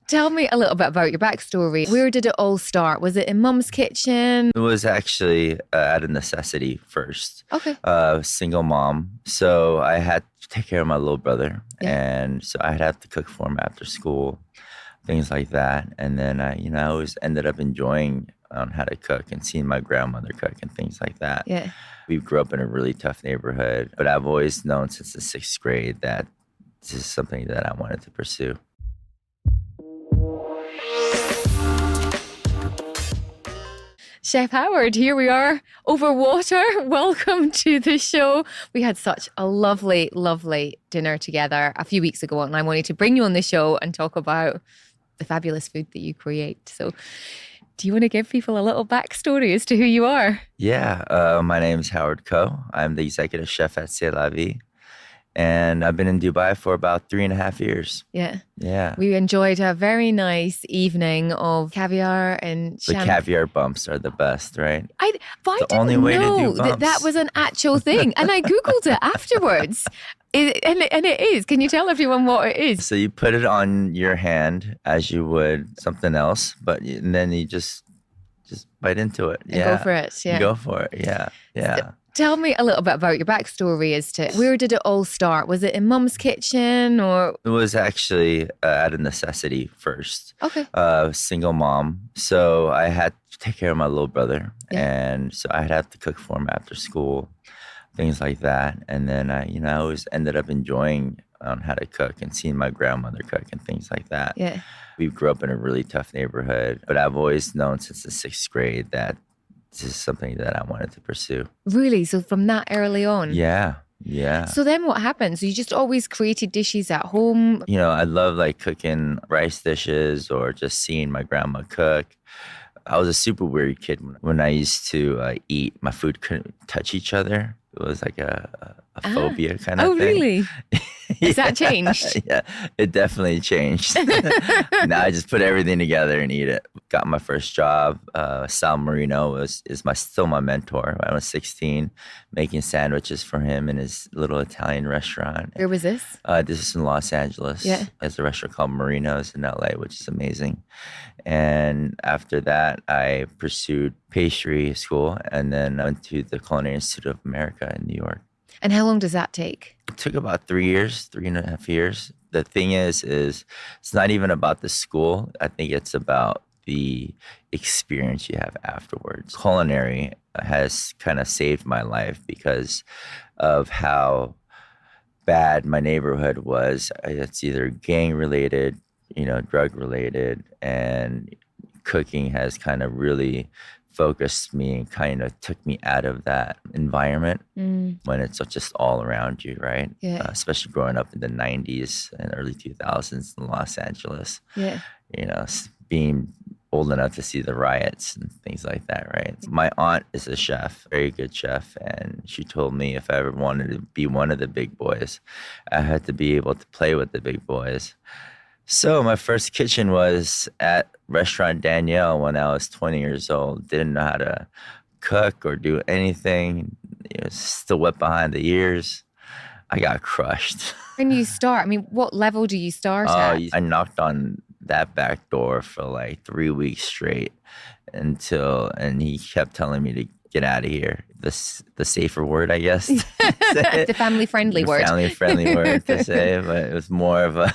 Tell me a little bit about your backstory. Where did it all start? Was it in Mum's kitchen? It was actually out of necessity first. Okay. Single mom. So I had to take care of my little brother. Yeah. And so I'd have to cook for him after school, things like that. And then, I always ended up enjoying how to cook and seeing my grandmother cook and things like that. Yeah. We grew up in a really tough neighborhood, but I've always known since the 6th grade that this is something that I wanted to pursue. Chef Howard, here we are over water. Welcome to the show. We had such a lovely, lovely dinner together a few weeks ago, and I wanted to bring you on the show and talk about the fabulous food that you create. So do you want to give people a little backstory as to who you are? Yeah, my name is 𝗕𝗿𝗀𝗁 I'm the executive chef at Ce La Vie. And I've been in Dubai for about 3.5 years. Yeah. Yeah. We enjoyed a very nice evening of caviar and The caviar bumps are the best, right? I didn't only way to do know bumps. that was an actual thing. And I Googled it afterwards. And it is. Can you tell everyone what it is? So you put it on your hand as you would something else, and then you just bite into it. And go for it. Yeah. Go for it. Yeah. Yeah. So, tell me a little bit about your backstory as to where did it all start? Was it in Mum's kitchen or? It was actually out of necessity first. Okay. Single mom. So I had to take care of my little brother. Yeah. And so I'd have to cook for him after school, things like that. And then, I always ended up enjoying how to cook and seeing my grandmother cook and things like that. Yeah. We grew up in a really tough neighborhood, but I've always known since the 6th grade that this is something that I wanted to pursue. Really? So from that early on? Yeah. Yeah. So then what happened? So you just always created dishes at home? I love like cooking rice dishes or just seeing my grandma cook. I was a super weird kid when I used to eat. My food couldn't touch each other. It was like a phobia kind of thing. Oh, really? Has that changed? Yeah, it definitely changed. Now I just put everything together and eat it. Got my first job. 𝗬𝗵𝗲𝗄𝗧 is still my mentor. When I was 16, making sandwiches for him in his little Italian restaurant. Where was this? This is in Los Angeles. Yeah. There's a restaurant called Marino's in LA, which is amazing. And after that, I pursued pastry school and then went to the Culinary Institute of America in New York. And how long does that take? It took about 3 years, 3.5 years. The thing is it's not even about the school. I think it's about the experience you have afterwards. Culinary has kind of saved my life because of how bad my neighborhood was. It's either gang related, drug related, and cooking has kind of really focused me and kind of took me out of that environment when it's just all around you, right? Yeah. Especially growing up in the 90s and early 2000s in Los Angeles. Yeah. Being old enough to see the riots and things like that, right? My aunt is a chef, very good chef, and she told me if I ever wanted to be one of the big boys, I had to be able to play with the big boys. So my first kitchen was at Restaurant Danielle when I was 20 years old. Didn't know how to cook or do anything. Still wet behind the ears. I got crushed. When you start, what level do you start at? I knocked on that back door for like 3 weeks straight and he kept telling me to get out of here. The safer word, I guess. The family-friendly word. Family-friendly word to say, but it was more of a...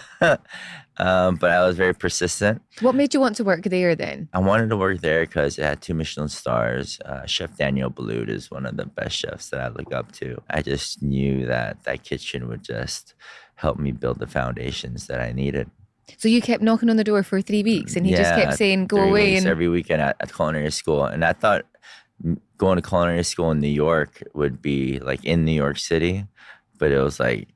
but I was very persistent. What made you want to work there then? I wanted to work there because it had 2 Michelin stars. Chef Daniel Boulud is one of the best chefs that I look up to. I just knew that kitchen would just help me build the foundations that I needed. So you kept knocking on the door for 3 weeks and he just kept saying, go away. And every weekend at culinary school. And I thought going to culinary school in New York would be like in New York City, but it was like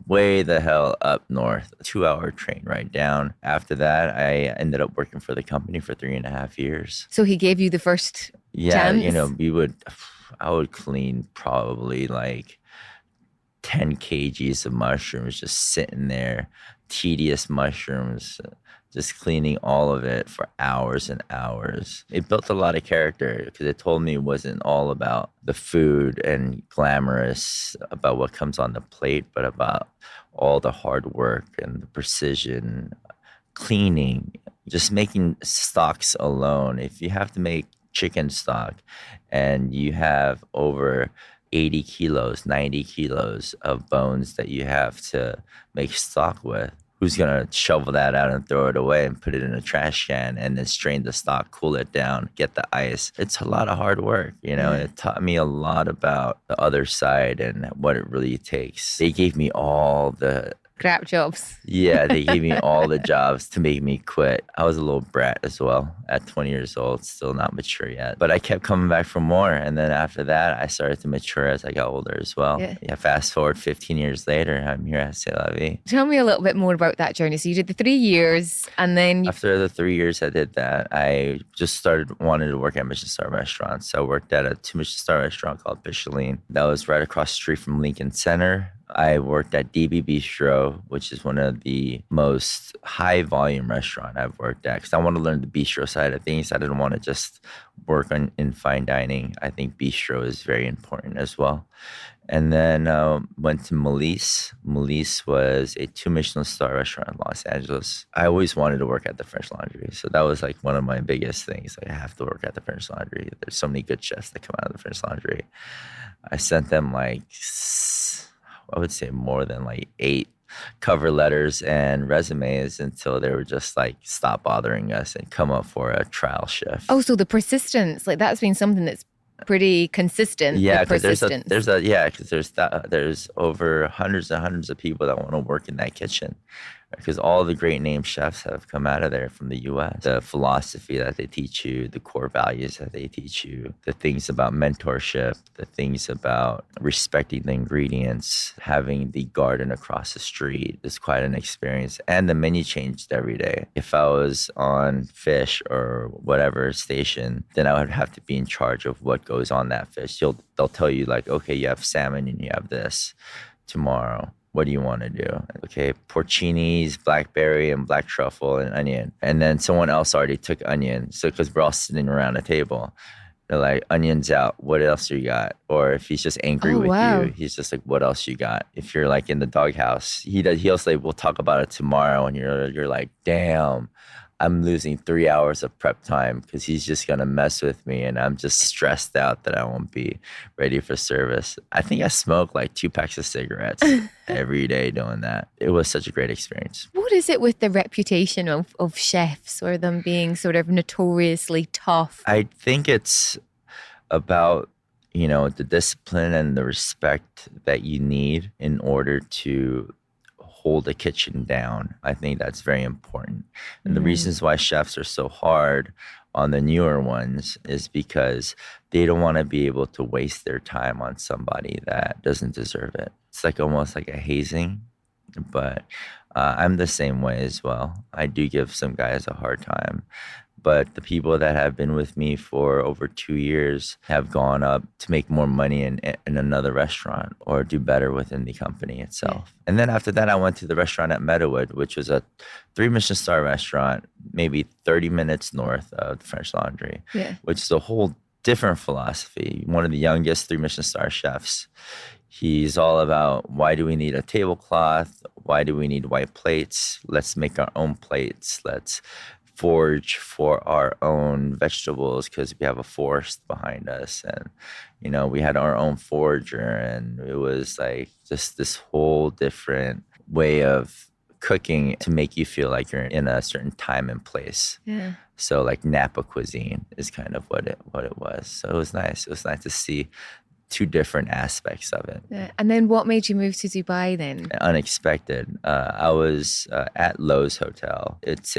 way the hell up north, a 2-hour train ride down. After that, I ended up working for the company for 3.5 years. So he gave you the first chance? I would clean probably like 10 kgs of mushrooms just sitting there, tedious mushrooms, just cleaning all of it for hours and hours. It built a lot of character because it told me it wasn't all about the food and glamorous about what comes on the plate, but about all the hard work and the precision, cleaning, just making stocks alone. If you have to make chicken stock and you have over 80 kilos, 90 kilos of bones that you have to make stock with, who's going to shovel that out and throw it away and put it in a trash can and then strain the stock, cool it down, get the ice? It's a lot of hard work, you know. It taught me a lot about the other side and what it really takes. They gave me all the crap jobs. Yeah, they gave me all the jobs to make me quit. I was a little brat as well at 20 years old, still not mature yet. But I kept coming back for more. And then after that, I started to mature as I got older as well. Yeah, fast forward 15 years later, I'm here at Ce La Vie. Tell me a little bit more about that journey. So you did the 3 years and then... After the 3 years I did that, I just started wanting to work at Michelin-starred restaurants. So I worked at a 2 Michelin-starred restaurant called Picholine. That was right across the street from Lincoln Center. I worked at 𝗕𝗿𝗿𝘁𝗵𝗆, which is one of the most high volume restaurant I've worked at, because I want to learn the bistro side of things. I didn't want to just work in fine dining. I think bistro is very important as well. And then went to 𝗵𝗲𝗄𝗃. 𝗵𝗲𝗃 was a 2 Michelin-star restaurant in Los Angeles. I always wanted to work at the French Laundry. So that was like one of my biggest things. Like, I have to work at the French Laundry. There's so many good chefs that come out of the French Laundry. I sent them like, I would say more than like 8 cover letters and resumes until they were just like, stop bothering us and come up for a trial shift. Oh, so the persistence, like that's been something that's pretty consistent. Yeah, because there's over hundreds and hundreds of people that want to work in that kitchen, because all the great name chefs have come out of there from the U.S. The philosophy that they teach you, the core values that they teach you, the things about mentorship, the things about respecting the ingredients, having the garden across the street is quite an experience. And the menu changed every day. If I was on fish or whatever station, then I would have to be in charge of what goes on that fish. They'll tell you like, okay, you have salmon and you have this tomorrow. What do you want to do? Okay, porcinis, blackberry, and black truffle, and onion. And then someone else already took onion. So because we're all sitting around a table, they're like, onion's out. What else you got? Or if he's just angry with you, he's just like, what else you got? If you're like in the doghouse, he'll say, we'll talk about it tomorrow. And you're like, damn, I'm losing 3 hours of prep time because he's just going to mess with me. And I'm just stressed out that I won't be ready for service. I think I smoked like 2 packs of cigarettes every day doing that. It was such a great experience. What is it with the reputation of chefs, or them being sort of notoriously tough? I think it's about, you know, the discipline and the respect that you need in order to hold a kitchen down. I think that's very important. And the reasons why chefs are so hard on the newer ones is because they don't want to be able to waste their time on somebody that doesn't deserve it. It's like almost like a hazing, but I'm the same way as well. I do give some guys a hard time. But the people that have been with me for over 2 years have gone up to make more money in another restaurant or do better within the company itself. And then after that, I went to the restaurant at Meadowood, which was a 3 Michelin-star restaurant, maybe 30 minutes north of the French Laundry, which is a whole different philosophy. One of the youngest 3 Michelin-star chefs. He's all about, why do we need a tablecloth? Why do we need white plates? Let's make our own plates. Let's forage for our own vegetables because we have a forest behind us. And, you know, we had our own forager, and it was like just this whole different way of cooking to make you feel like you're in a certain time and place. So like Napa cuisine is kind of what it was. So it was nice. It was nice to see 2 different aspects of it. And then what made you move to Dubai then? Unexpected. I was at Lowe's Hotel. It's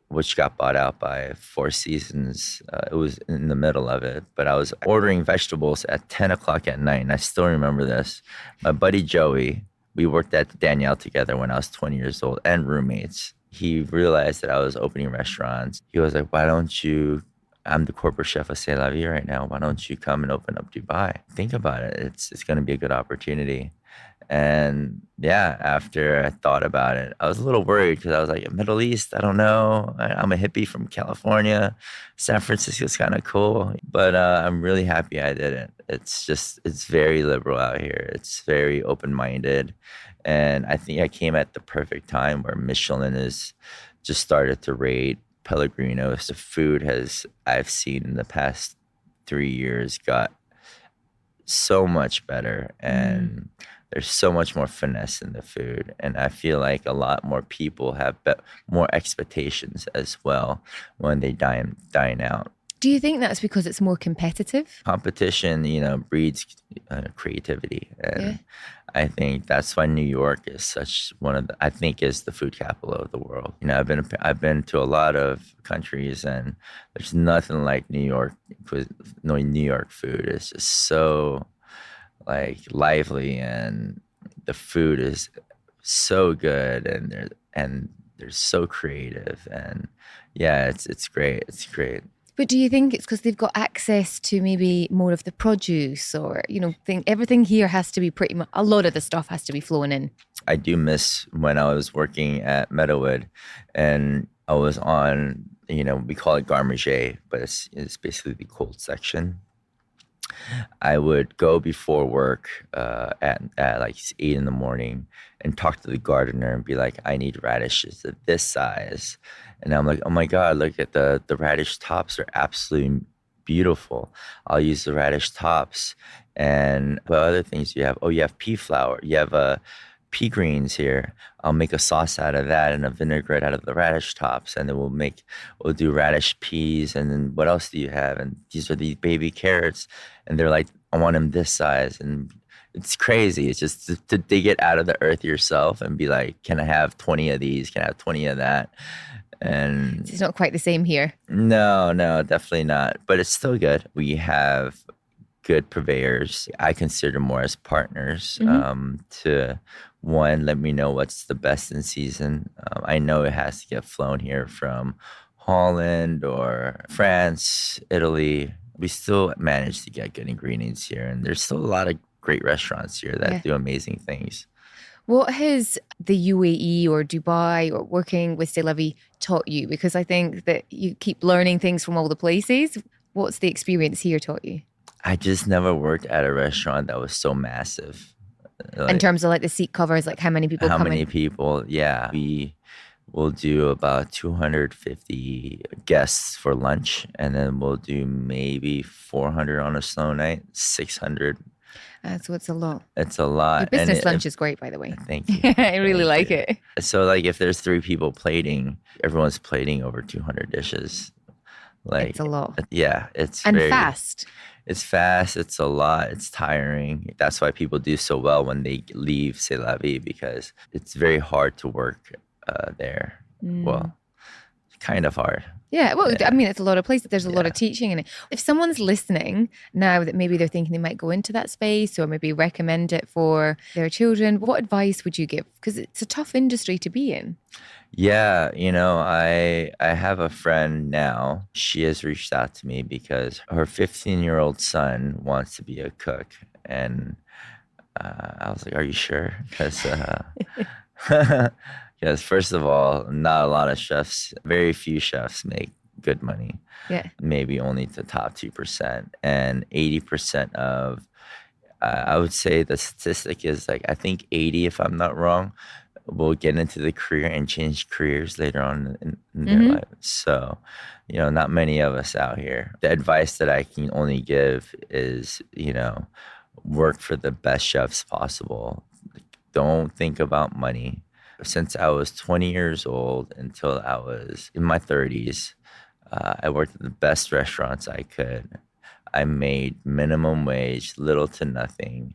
which got bought out by Four Seasons. It was in the middle of it, but I was ordering vegetables at 10 o'clock at night, and I still remember this. My buddy Joey, we worked at Danielle together when I was 20 years old and roommates. He realized that I was opening restaurants. He was like, why don't you, I'm the corporate chef of Ce La Vie right now. Why don't you come and open up Dubai? Think about it. It's going to be a good opportunity. And yeah, after I thought about it, I was a little worried because I was like, Middle East, I don't know. I'm a hippie from California. San Francisco's kind of cool. But I'm really happy I didn't. It's very liberal out here. It's very open-minded. And I think I came at the perfect time where Michelin is just started to raid Pellegrinos. The food I've seen in the past 3 years got so much better, and there's so much more finesse in the food. And I feel like a lot more people have more expectations as well when they dine out. Do you think that's because it's more competitive? Competition, breeds creativity. And I think that's why New York is such I think is the food capital of the world. I've been to a lot of countries, and there's nothing like New York. New York food is just so lively, and the food is so good, and they're so creative, and it's great. It's great. But do you think it's because they've got access to maybe more of the produce, or, everything here has to be a lot of the stuff has to be flown in? I do miss when I was working at 𝗕𝗿𝗏, and I was on, we call it 𝗕𝗵𝗲𝗄𝗏, but it's basically the cold section. I would go before work at 8 in the morning and talk to the gardener and be like, I need radishes of this size. And I'm like, oh my God, look at the radish tops are absolutely beautiful. I'll use the radish tops. And what other things you have? Oh, you have pea flour. You have pea greens here. I'll make a sauce out of that and a vinaigrette out of the radish tops. And then we'll do radish peas. And then what else do you have? And these are the baby carrots. And they're like, I want them this size. And it's crazy. It's just to dig it out of the earth yourself and be like, can I have 20 of these? Can I have 20 of that? And it's not quite the same here. No, definitely not. But it's still good. We have good purveyors. I consider more as partners to, one, let me know what's the best in season. I know it has to get flown here from Holland or France, Italy. We still manage to get good ingredients here. And there's still a lot of great restaurants here that do amazing things. What has the UAE or Dubai or working with Ce La Vie taught you? Because I think that you keep learning things from all the places. What's the experience here taught you? I just never worked at a restaurant that was so massive. In terms of the seat covers, how many people come in? How many people, We will do about 250 guests for lunch, and then we'll do maybe 400 on a slow night, 600. So it's a lot. It's a lot. Your business lunch is great, by the way. Thank you. I really like it. So if there's 3 people plating, everyone's plating over 200 dishes. It's a lot. Yeah. It's fast. It's fast. It's a lot. It's tiring. That's why people do so well when they leave Ce La Vie, because it's very hard to work there. Well, kind of hard. Yeah, well, I mean, it's a lot of places. There's a lot of teaching in it. If someone's listening now that maybe they're thinking they might go into that space or maybe recommend it for their children, what advice would you give? Because it's a tough industry to be in. Yeah, I have a friend now. She has reached out to me because her 15-year-old son wants to be a cook. And I was like, are you sure? Because first of all, not a lot of chefs, very few chefs make good money. Yeah. Maybe only the top 2%. And 80% of, I would say the statistic is I think 80, if I'm not wrong, will get into the career and change careers later on in their lives. So, not many of us out here. The advice that I can only give is, work for the best chefs possible. Don't think about money. Since I was 20 years old until I was in my 30s, I worked at the best restaurants I could. I made minimum wage, little to nothing,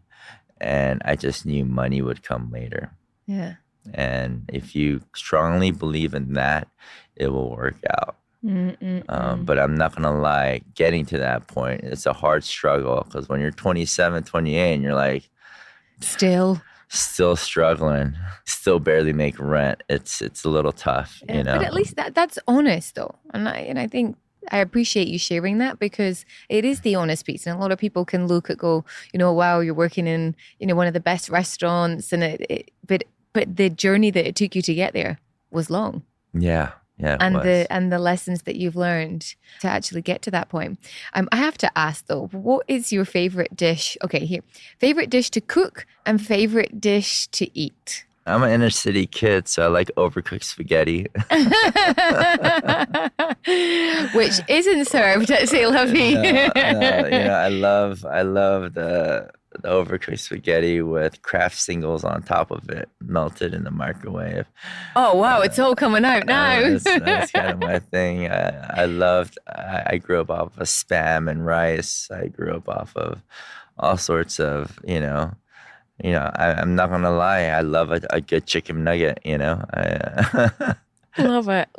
and I just knew money would come later. Yeah. And if you strongly believe in that, it will work out. But I'm not going to lie, getting to that point, it's a hard struggle, because when you're 27, 28, and you're still struggling, still barely make rent. It's a little tough, But at least that's honest, though. And I think I appreciate you sharing that, because it is the honest piece. And a lot of people can look at wow, you're working in, one of the best restaurants, and but the journey that it took you to get there was long. Yeah. Yeah, and the lessons that you've learned to actually get to that point. I have to ask though, what is your favorite dish? Okay, here, favorite dish to cook and favorite dish to eat. I'm an inner city kid, so I like overcooked spaghetti. Which isn't served at Ce La Vie. No, I love the overcooked spaghetti with Kraft singles on top of it, melted in the microwave. Oh wow, it's all coming out now. That's kind of my thing. I grew up off of Spam and rice. I grew up off of all sorts of, I'm not gonna lie. I love a good chicken nugget. Love it.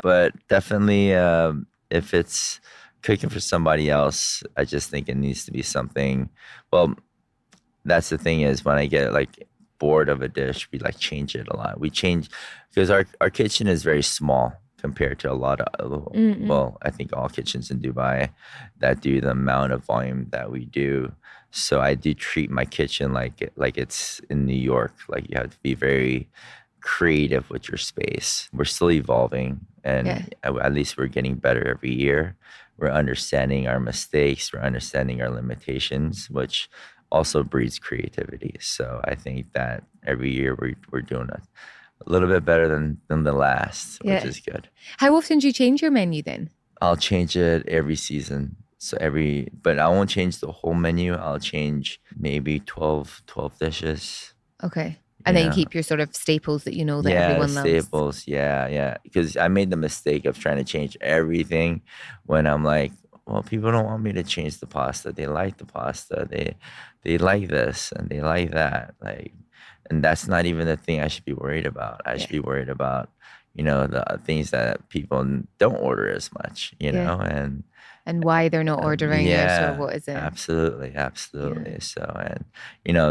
But definitely, if it's cooking for somebody else, I just think it needs to be something. Well, that's the thing is when I get like bored of a dish, we like change it a lot. We change because our kitchen is very small compared to a lot of, well, I think all kitchens in Dubai that do the amount of volume that we do. So I do treat my kitchen like it's in New York. Like you have to be very creative with your space. We're still evolving, and at least we're getting better every year. We're understanding our mistakes. We're understanding our limitations, which also breeds creativity. So I think that every year we're doing a little bit better than the last, which is good. How often do you change your menu then? I'll change it every season. But I won't change the whole menu. I'll change maybe 12 dishes. Okay. And then you keep your sort of staples that that everyone loves. Staples. Yeah. Because I made the mistake of trying to change everything when I'm like, well, people don't want me to change the pasta. They like the pasta. They like this and they like that. And that's not even the thing I should be worried about. I should be worried about, the things that people don't order as much, and why they're not ordering it, or what is it? Absolutely. Yeah. So, and,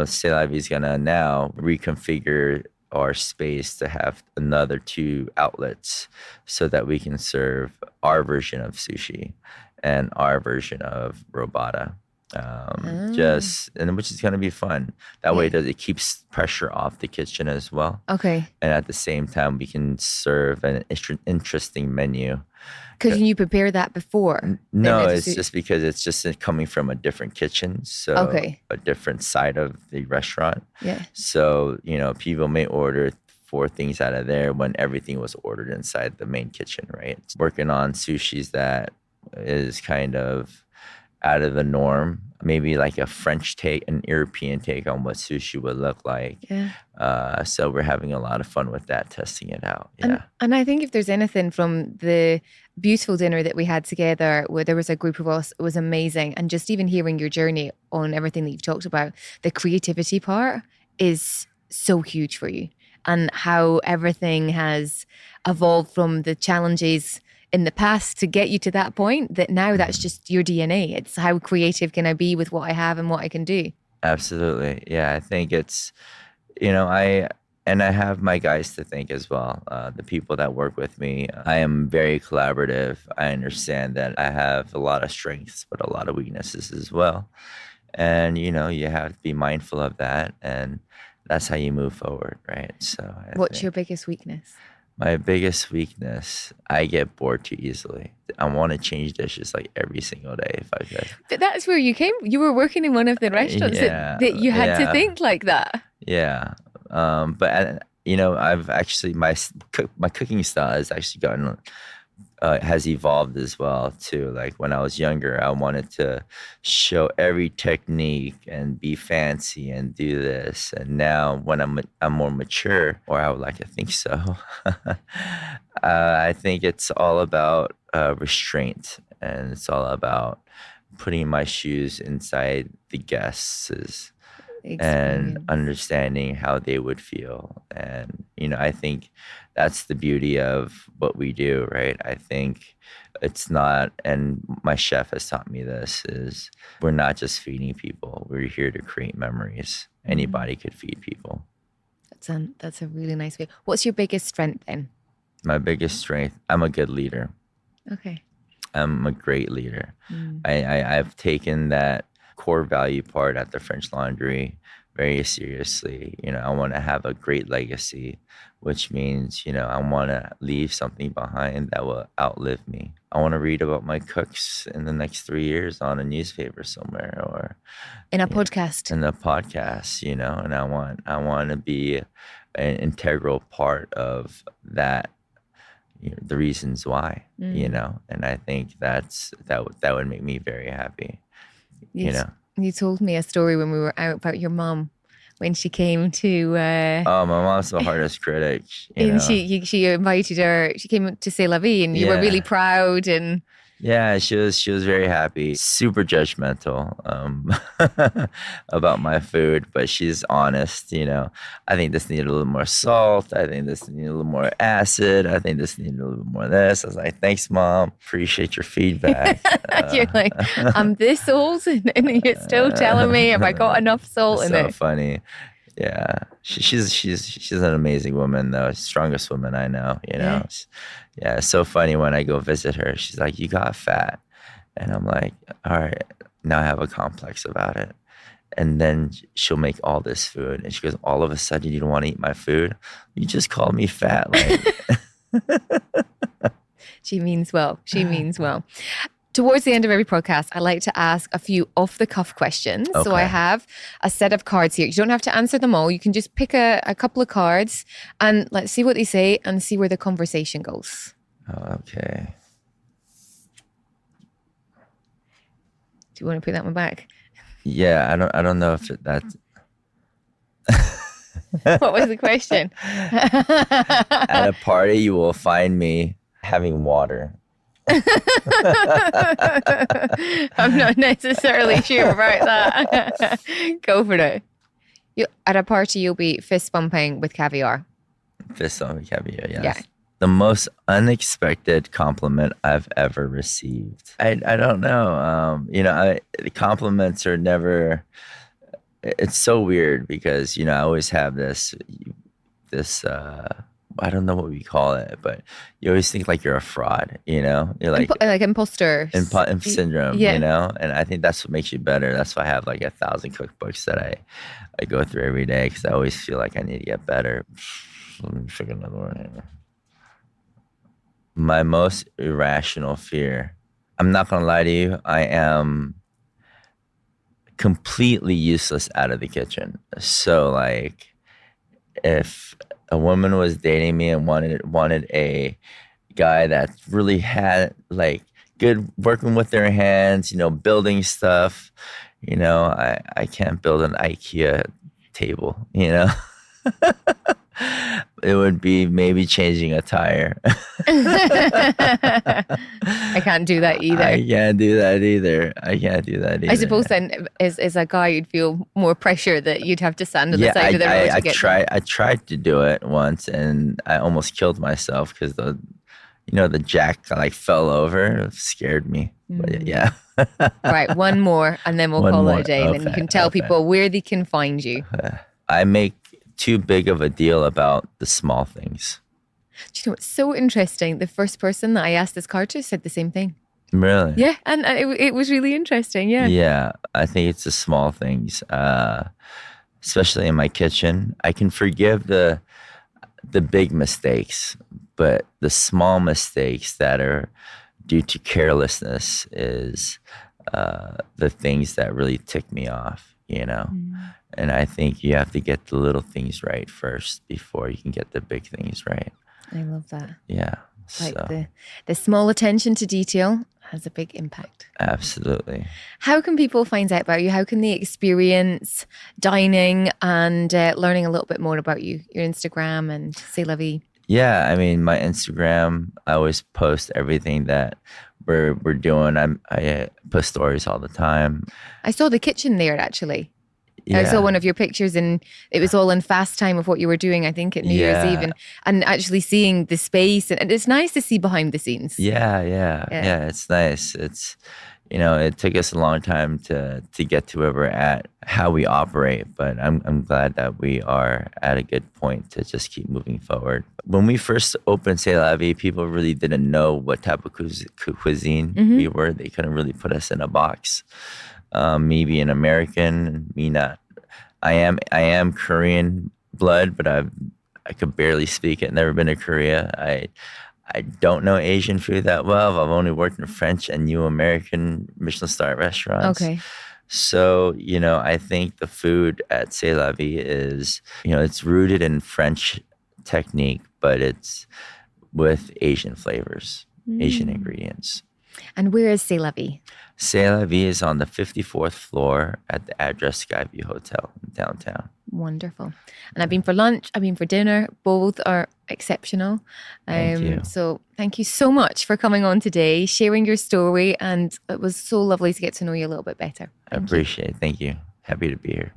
Ce La Vie is going to now reconfigure our space to have another 2 outlets so that we can serve our version of sushi and our version of robata. Which is going to be fun. That way it keeps pressure off the kitchen as well. Okay. And at the same time, we can serve an interesting menu. Because you prepare that before? No, it's just because it's just coming from a different kitchen. So a different side of the restaurant. Yeah. So, people may order 4 things out of there when everything was ordered inside the main kitchen, right? Working on sushis that is kind of out of the norm, maybe like a French take, an European take on what sushi would look like. Yeah. So we're having a lot of fun with that, testing it out. Yeah. And I think if there's anything from the beautiful dinner that we had together, where there was a group of us, it was amazing. And just even hearing your journey on everything that you've talked about, the creativity part is so huge for you, and how everything has evolved from the challenges in the past to get you to that point, that now that's just your DNA. It's how creative can I be with what I have and what I can do. Absolutely. Yeah, I think it's, I have my guys to thank as well. The people that work with me, I am very collaborative. I understand that I have a lot of strengths, but a lot of weaknesses as well. And, you have to be mindful of that. And that's how you move forward, right? So what's your biggest weakness? My biggest weakness, I get bored too easily. I want to change dishes like every single day if I could. But that's where you were working in one of the restaurants that you had to think like that. Yeah. But, I've actually, my cooking style has actually has evolved as well too. Like when I was younger, I wanted to show every technique and be fancy and do this. And now when I'm more mature, or I would like to think so, I think it's all about restraint, and it's all about putting my shoes inside the guests' and understanding how they would feel. And, I think that's the beauty of what we do, right? I think it's not, and my chef has taught me this, is we're not just feeding people. We're here to create memories. Anybody could feed people. That's a really nice way. What's your biggest strength then? My biggest strength, I'm a good leader. Okay. I'm a great leader. I've taken that core value part at the French Laundry very seriously. I want to have a great legacy, which means, I want to leave something behind that will outlive me. I want to read about my cooks in the next 3 years on a newspaper somewhere, or in a podcast. In a podcast, and I want to be an integral part of that, the reasons why, and I think that would make me very happy. You told me a story when we were out about your mom when she came to. My mom's the hardest critic. And she invited her. She came to Ce La Vie, and you were really proud and. Yeah, she was very happy, super judgmental about my food, but she's honest, I think this needed a little more salt. I think this needed a little more acid. I think this needed a little bit more of this. I was like, thanks, Mom. Appreciate your feedback. You're like, I'm this old and you're still telling me, have I got enough salt in it? So funny. Yeah, she's an amazing woman, though. Strongest woman I know. Yeah, it's so funny when I go visit her. She's like, "You got fat," and I'm like, "All right, now I have a complex about it." And then she'll make all this food, and she goes, "All of a sudden, you don't want to eat my food? You just called me fat." She means well. She means well. Towards the end of every podcast, I like to ask a few off-the-cuff questions. Okay. So I have a set of cards here. You don't have to answer them all. You can just pick a couple of cards and let's see what they say and see where the conversation goes. Okay. Do you want to put that one back? Yeah, I don't know if that's... What was the question? At a party, you will find me having water. I'm not necessarily sure about that. Go for it. At a party, you'll be fist bumping with caviar. Fist bumping with caviar, yes. Yeah. The most unexpected compliment I've ever received. I don't know. The compliments are never. It's so weird because I always have this. I don't know what we call it, but you always think like you're a fraud, You're like imposter syndrome, And I think that's what makes you better. That's why I have like 1,000 cookbooks that I go through every day because I always feel like I need to get better. Let me pick another one here. My most irrational fear. I'm not gonna lie to you. I am completely useless out of the kitchen. So like, if a woman was dating me and wanted a guy that really had like good working with their hands, building stuff, I can't build an IKEA table, It would be maybe changing a tire. I can't do that either. I can't do that either. I suppose then, as a guy, you'd feel more pressure that you'd have to stand on the side of the road to get I tried to do it once, and I almost killed myself because the jack fell over. It scared me. But yeah. Right, one more, and then we'll call it a day. Okay, and then you can tell people where they can find you. I make too big of a deal about the small things. Do you know what's so interesting? The first person that I asked this card to said the same thing. Really? Yeah, and it was really interesting, yeah. Yeah, I think it's the small things, especially in my kitchen. I can forgive the big mistakes, but the small mistakes that are due to carelessness is the things that really tick me off, And I think you have to get the little things right first before you can get the big things right. I love that. Yeah. Like the small attention to detail has a big impact. Absolutely. How can people find out about you? How can they experience dining and learning a little bit more about you? Your Instagram and Ce La Vie. Yeah, I mean, my Instagram, I always post everything that we're doing. I post stories all the time. I saw the kitchen there, actually. Yeah. I saw one of your pictures and it was all in fast time of what you were doing, I think, at New Year's Eve and actually seeing the space. And it's nice to see behind the scenes. Yeah, it's nice. It's, it took us a long time to get to where we're at, how we operate. But I'm glad that we are at a good point to just keep moving forward. When we first opened Ce La Vie, people really didn't know what type of cuisine we were. They couldn't really put us in a box. Me being American, me not. I am Korean blood, but I could barely speak it. Never been to Korea. I don't know Asian food that well. I've only worked in French and new American Michelin-starred restaurants. Okay. So, I think the food at Ce La Vie is, it's rooted in French technique, but it's with Asian flavors, Asian ingredients. And where is Ce La Vie? Ce La Vie is on the 54th floor at the 𝗕𝗏𝗁 Hotel in downtown. Wonderful. And I've been for lunch, I've been for dinner. Both are exceptional. Thank you. So thank you so much for coming on today, sharing your story. And it was so lovely to get to know you a little bit better. I appreciate it. Thank you. Happy to be here.